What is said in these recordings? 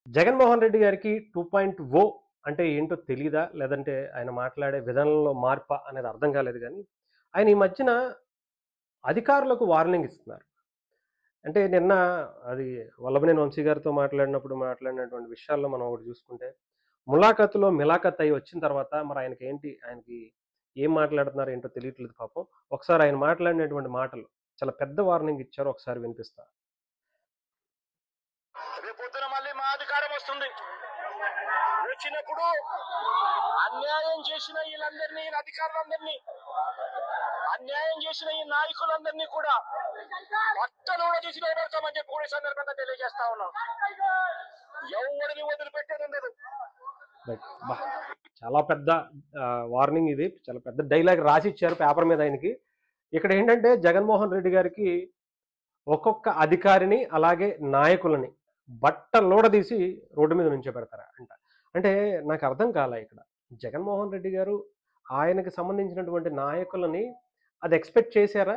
జగన్మోహన్ రెడ్డి గారికి 2.0 అంటే ఏంటో తెలీదా? లేదంటే ఆయన మాట్లాడే విధానంలో మార్పా అనేది అర్థం కాలేదు గానీ, ఆయన ఈ మధ్యన అధికారులకు వార్నింగ్ ఇస్తున్నారు. అంటే నిన్న అది వల్లభనేని వంశీ గారితో మాట్లాడినటువంటి విషయాల్లో మనం ఒకటి చూసుకుంటే, ములాఖతులో మిలాఖత్ అయ్యి వచ్చిన తర్వాత మరి ఆయనకి ఏం మాట్లాడుతున్నారో ఏంటో తెలియట్లేదు పాపం. ఒకసారి ఆయన మాట్లాడినటువంటి మాటలు చాలా పెద్ద వార్నింగ్ ఇచ్చారు. ఒకసారి వినిపిస్తా. రేపొద్దున మళ్ళీ మా అధికారం వస్తుంది. వచ్చినప్పుడు అన్యాయం చేసిన వీళ్ళందరినీ, అధికారులందరినీ, అన్యాయం చేసిన ఈ నాయకులందరినీ కూడా పట్టణంలో తీసి నిలబెడతామని చెప్పి కూడా ఈ సందర్భంగా తెలియజేస్తా ఉన్నాం. ఎవరిని వదిలిపెట్టేది ఉండదు. బా! చాలా పెద్ద వార్నింగ్ ఇది. చాలా పెద్ద డైలాగ్ రాసిచ్చారు పేపర్ మీద ఆయనకి. ఇక్కడేంటంటే జగన్మోహన్ రెడ్డి గారికి ఒక్కొక్క అధికారిని, అలాగే నాయకులని బట్టలోడదీసి రోడ్డు మీద నుంచోబెడతారా అంట. అంటే నాకర్థం కాలా ఇక్కడ. జగన్మోహన్ రెడ్డి గారు ఆయనకి సంబంధించినటువంటి నాయకులని అది ఎక్స్‌పెక్ట్ చేశారా?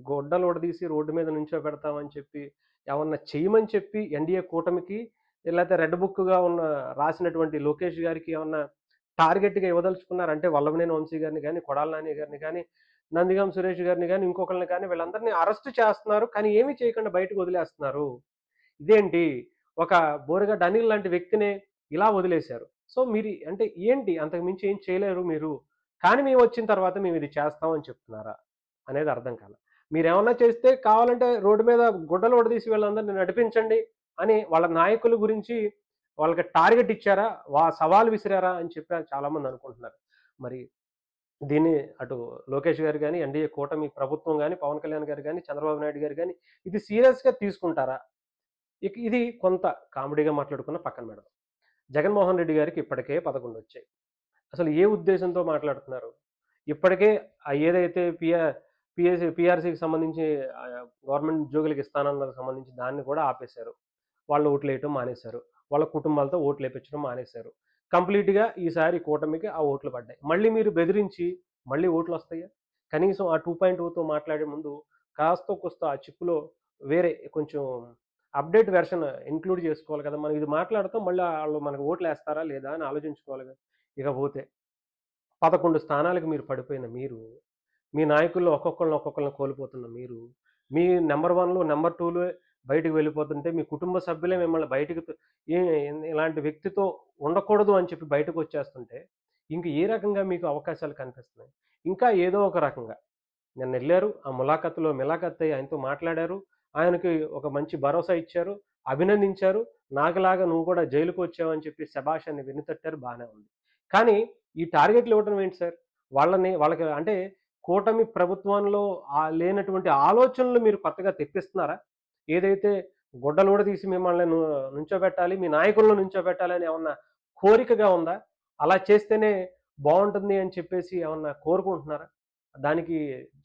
గొడ్డలోడదీసి రోడ్డు మీద నుంచోబెడతామని చెప్పి, ఏమన్నా చెయ్యమని చెప్పి ఎన్‌డీఏ కూటమికి లేతే రెడ్ బుక్‌గా రాసినటువంటి లోకేష్ గారికి ఏమన్నా టార్గెట్‌గా ఇవ్వదలుచుకున్నారా? అంటే వల్లభనేని వంశీ గారిని గాని, కొడాలి నాని గారిని గాని, నందిగం సురేష్ గారిని గాని, ఇంకొకళ్ళని కానీ వీళ్ళందరిని అరెస్ట్ చేస్తున్నారు. కానీ ఏమీ చేయకుండా బయటకు వదిలేస్తున్నారు. ఇదేంటి? ఒక బోరుగడ్డ అనిల్ లాంటి వ్యక్తినే ఇలా వదిలేశారు. సో, మీరు అంటే ఏంటి? అంతకు మించి ఏం చేయలేరు మీరు. కానీ మేమొచ్చిన తర్వాత మేమిది చేస్తాం అని చెప్తున్నారా? అనేది అర్థం కాల. మీరేమన్నా చేస్తే కావాలంటే రోడ్డు మీద గుడ్డలు ఊడదీసి వీళ్ళందరిని నడిపించండి అని వాళ్ళ నాయకుల గురించి వాళ్ళకి టార్గెట్ ఇచ్చారా? సవాల్ విసిరారా? అని చెప్పి చాలామంది అనుకుంటున్నారు. మరి దీన్ని అటు లోకేష్ గారు గాని, ఎన్‌డీఏ కూటమి ప్రభుత్వం గాని, పవన్ కళ్యాణ్ గారు గాని, చంద్రబాబు నాయుడు గారు గాని ఇది సీరియస్‌గా తీసుకుంటారా? ఇది కొంత కామెడీగా మాట్లాడుకున్న పక్కన పెడదాం. జగన్మోహన్ రెడ్డి గారికి ఇప్పటికే 11 వచ్చాయి. అసలు ఏ ఉద్దేశంతో మాట్లాడుతున్నారు? ఇప్పటికే ఏదైతే పీఆర్‌సీకి సంబంధించి గవర్నమెంట్ ఉద్యోగులకి ఇస్తానన్నదానికి సంబంధించి దాన్ని కూడా ఆపేశారు. వాళ్ళు ఓట్లేయటం మానేశారు. వాళ్ళ కుటుంబాలతో ఓట్లేపించడం మానేశారు. కంప్లీట్‌గా ఈసారి కూటమికి ఆ ఓట్లు పడ్డాయి. మళ్ళీ మీరు బెదిరించి మళ్ళీ ఓట్లొస్తాయా? కనీసం ఆ 2.0తో మాట్లాడే ముందు కాస్తో కూస్తో ఆ చిప్‌లో వేరే కొంచెం అప్‌డేట్ వెర్షన్ ఇంక్లూడ్ చేసుకోవాలి కదా! మనం ఇది మాట్లాడతాం మళ్ళీ ఆళ్ళు మనకు ఓట్లేస్తారా లేదా అని ఆలోచించుకోవాలి కదా! ఇకపోతే 11 స్థానాలకు మీరు పడిపోయిన మీరు, మీ నాయకుల్లో ఒక్కొక్కళ్ళని కోల్పోతున్న మీరు, మీ నంబర్ 1లు, నంబర్ 2లు బయటికి వెళ్ళిపోతుంటే, మీ కుటుంబ సభ్యులే మిమ్మల్ని బయటికి ఏ ఇలాంటి వ్యక్తితో ఉండకూడదు అని చెప్పి బయటకొచ్చేస్తుంటే, ఇంక ఏ రకంగా మీకు అవకాశాలు కనిపిస్తున్నాయి? ఇంకా ఏదో ఒక రకంగా నిన్నెళ్లారు. ఆ ములాఖత్‌లో మిలాఖత్ అయ్యి ఆయనతో మాట్లాడారు. ఆయనకి ఒక మంచి భరోసా ఇచ్చారు. అభినందించారు. నాకులాగా నువ్వు కూడా జైలుకొచ్చావని చెప్పి శభాష్ అని వెన్నుతట్టారు బానే ఉంది. కానీ ఈ టార్గెట్‌లు ఇవ్వటం ఏంటి సార్? వాళ్ళకి అంటే కూటమి ప్రభుత్వంలో లేనటువంటి ఆలోచనలు మీరు కొత్తగా తెప్పిస్తున్నారా? ఏదైతే గుడ్డలూడదీసి మిమ్మల్ని నుంచోబెట్టాలి, మీ నాయకులను నుంచోబెట్టాలని ఏమన్నా కోరికగా ఉందా? అలా చేస్తేనే బావుంటుంది అని చెప్పేసి ఏమన్నా కోరుకుంటున్నారా? దానికి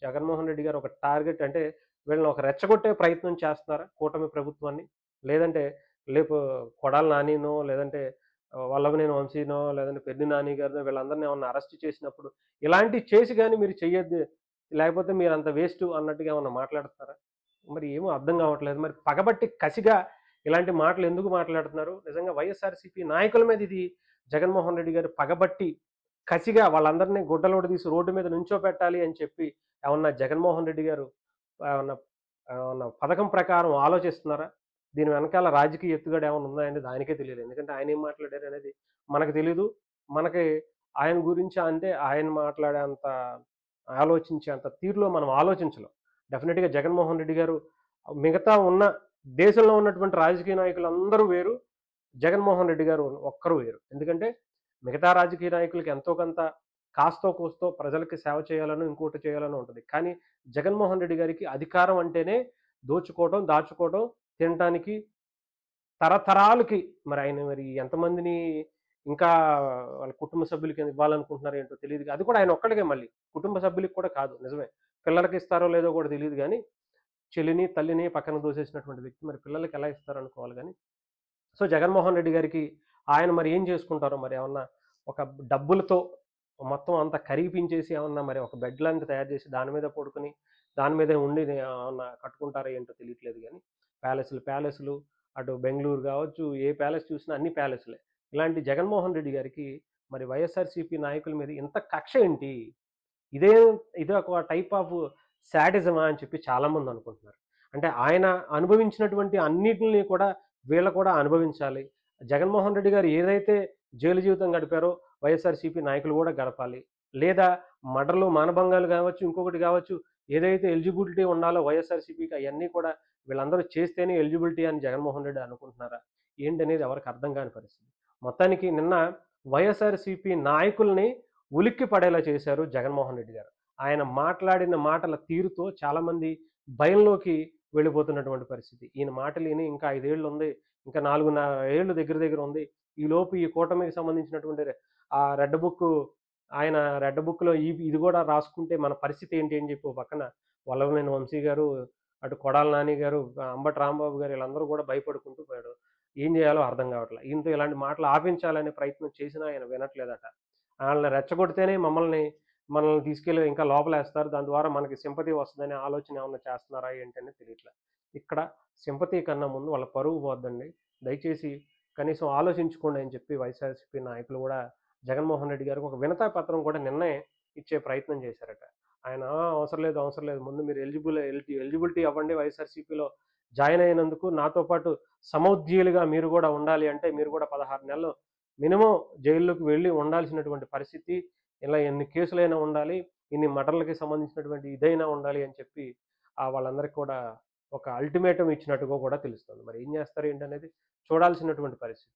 జగన్మోహన్ రెడ్డి గారు ఒక టార్గెట్ అంటే వీళ్ళని ఒక రెచ్చగొట్టే ప్రయత్నం చేస్తున్నారా కూటమి ప్రభుత్వాన్ని? లేదంటే లేపు కొడాలి నానినో, లేదంటే వల్లభనేని వంశీనో, లేదంటే పెద్ది నాని గారినో వీళ్ళందరిని ఏమన్నా అరెస్ట్ చేసినప్పుడు ఇలాంటివి చేసి గాని మీరు చెయ్యొద్దు. లేకపోతే మీరంత వేస్టు అన్నట్టుగా ఏమన్నా మాట్లాడుతున్నారా? మరి ఏమో అర్థం కావట్లేదు. మరి పగబట్టి కసిగా ఇలాంటి మాటలు ఎందుకు మాట్లాడుతున్నారు? నిజంగా వైఎస్ఆర్‌సీపీ నాయకుల మీద ఇది జగన్మోహన్ రెడ్డి గారు పగబట్టి కసిగా వాళ్ళందరినీ గుడ్డలోడ తీసి రోడ్డు మీద నుంచోబెట్టాలి అని చెప్పి ఏమన్నా జగన్మోహన్ రెడ్డి గారు ఏమన్నా ఏమన్నా పథకం ప్రకారం ఆలోచిస్తున్నారా? దీని వెనకాల రాజకీయ ఎత్తుగడ ఏమన్నా ఉందా అండి? దానికే తెలియదు. ఎందుకంటే ఆయన ఏం మాట్లాడారనేది మనకు తెలీదు. మనకి ఆయన గురించి అంటే ఆయన మాట్లాడేంత ఆలోచించేంత తీరులో మనం ఆలోచించలేం. డెఫినిట్‌గా జగన్మోహన్ రెడ్డి గారు మిగతా ఉన్న దేశంలో ఉన్నటువంటి రాజకీయ నాయకులందరూ వేరు. జగన్మోహన్ రెడ్డి గారు ఒక్కరు వేరు. ఎందుకంటే మిగతా రాజకీయ నాయకులకి ఎంతో కొంత కాస్తో కూస్తో ప్రజలకి సేవ చేయాలనో, ఇంకోటి చేయాలనో ఉంటది. కానీ జగన్మోహన్ రెడ్డి గారికి అధికారం అంటేనే దోచుకోవడం, దాచుకోవడం, తినటానికి తరతరాలకి మరి ఎంతమందిని ఇంకా వాళ్ళ కుటుంబ సభ్యులకి ఇవ్వాలనుకుంటున్నారో ఏంటో తెలీదు. అది కూడా ఆయన ఒక్కడికే మళ్ళీ. కుటుంబ సభ్యులకి కూడా కాదు నిజమే. పిల్లలకి ఇస్తారో లేదో కూడా తెలీదు గానీ, చెల్లిని, తల్లిని పక్కన దోసేసినటువంటి వ్యక్తి మరి పిల్లలకి ఎలా ఇస్తారనుకోవాలి గానీ సో, జగన్మోహన్ రెడ్డి గారికి ఆయన మరి ఏం చేసుకుంటారో మరి ఏమన్నా ఒక డబ్బులతో మొత్తం అంతా కరిగిపించేసి ఏమన్నా మరి ఒక బెడ్ లాంటిది తయారు చేసి దాని మీద పడుకొని, దాని మీదే ఉండి ఏమన్నా కట్టుకుంటారో ఏంటో తెలియట్లేదు గానీ, ప్యాలెస్‌లు అటు బెంగుళూరు కావచ్చు, ఏ ప్యాలెస్ చూసినా అన్ని ప్యాలెస్లే. ఇలాంటి జగన్మోహన్ రెడ్డి గారికి మరి వైఎస్ఆర్సీపీ నాయకుల మీద ఇంత కక్ష ఏంటి? ఇదే ఇది ఒక టైప్ ఆఫ్ శాడిజమా అని చెప్పి చాలామంది అనుకుంటున్నారు. అంటే ఆయన అనుభవించినటువంటి అన్నిటిని కూడా వీళ్ళు కూడా అనుభవించాలి. జగన్మోహన్ రెడ్డి గారు ఏదైతే జైలు జీవితం గడిపారో వైఎస్ఆర్సీపీ నాయకులు కూడా గడపాలి. లేదా మర్డర్‌లు, మానభంగాలు గావచ్చు, ఇంకొకటి గావచ్చు, ఏదైతే ఎలిజిబిలిటీ ఉండాలో వైఎస్ఆర్సీపీకి అయన్నీ కూడా వీళ్ళందరూ చేస్తేనే ఎలిజిబిలిటీ అని జగన్మోహన్ రెడ్డి అనుకుంటున్నారా? ఏంటనేది ఎవరికీ అర్థం కాని పరిస్థితి. మొత్తానికి నిన్న వైఎస్ఆర్సీపీ నాయకుల్ని ఉలిక్కి పడేలా చేశారు జగన్మోహన్ రెడ్డి గారు. ఆయన మాట్లాడిన మాటల తీరుతో చాలామంది భయంలోకి వెళ్ళిపోతున్నటువంటి పరిస్థితి. ఈయన మాటలు ఇని ఇంకా 5 ఏళ్ళు ఉంది. ఇంకా 4.5 ఏళ్ళు దగ్గర దగ్గర ఉంది. ఈలోపు ఈ కూటమికి సంబంధించినటువంటి రెడ్ బుక్ ఆయన రెడ్ బుక్‌లో ఇది కూడా రాసుకుంటే మన పరిస్థితి ఏంటి అని చెప్పి ఓ పక్కన వల్లభనేని వంశీ గారు, అటు కొడాల నాని గారు, అంబటి రాంబాబు గారు వీళ్ళందరూ కూడా భయపడుకుంటూ పోయాడు. ఏం చేయాలో అర్థం కావట్లే. ఈయనతో ఇలాంటి మాటలు ఆపించాలనే ప్రయత్నం చేసినా ఆయన వినట్లేదట. ఆళ్ళని రెచ్చగొడితేనే మనల్ని తీసుకెళ్ళి ఇంకా లోపలేస్తారు. దాని ద్వారా మనకి సింపతి వస్తదనే ఆలోచన ఏమన్నా చేస్తున్నారా ఏంటనేది తెలియట్లే. ఇక్కడ సింపతి కన్నా ముందు వాళ్ళ పరువు పోద్దండి. దయచేసి కనీసం ఆలోచించుకోండి అని చెప్పి వైఎస్ఆర్‌సీపీ నాయకులు కూడా జగన్మోహన్ రెడ్డి గారికి ఒక వినతి పత్రం కూడా నిన్నే ఇచ్చే ప్రయత్నం చేశారట. ఆయన అవసరం లేదు, అవసరం లేదు. ముందు మీరు ఎలిజిబిలిటీ అవ్వండి వైఎస్ఆర్‌సీపీలో జాయిన్ అయినందుకు. నాతో పాటు సమౌజ్జీలుగా మీరు కూడా ఉండాలి అంటే మీరు కూడా 16 నెలలు మినిమమ్ జైల్లోకి వెళ్ళి ఉండాల్సినటువంటి పరిస్థితి. ఇలా ఎన్ని కేసులైనా ఉండాలి. ఇన్ని మర్డర్‌లకి సంబంధించినటువంటి ఇదైనా ఉండాలి అని చెప్పి వాళ్ళందరికి కూడా ఒక అల్టిమేటమ్ ఇచ్చినట్టుగా కూడా తెలుస్తుంది. మరి ఏం చేస్తారు ఏంటనేది చూడాల్సినటువంటి పరిస్థితి.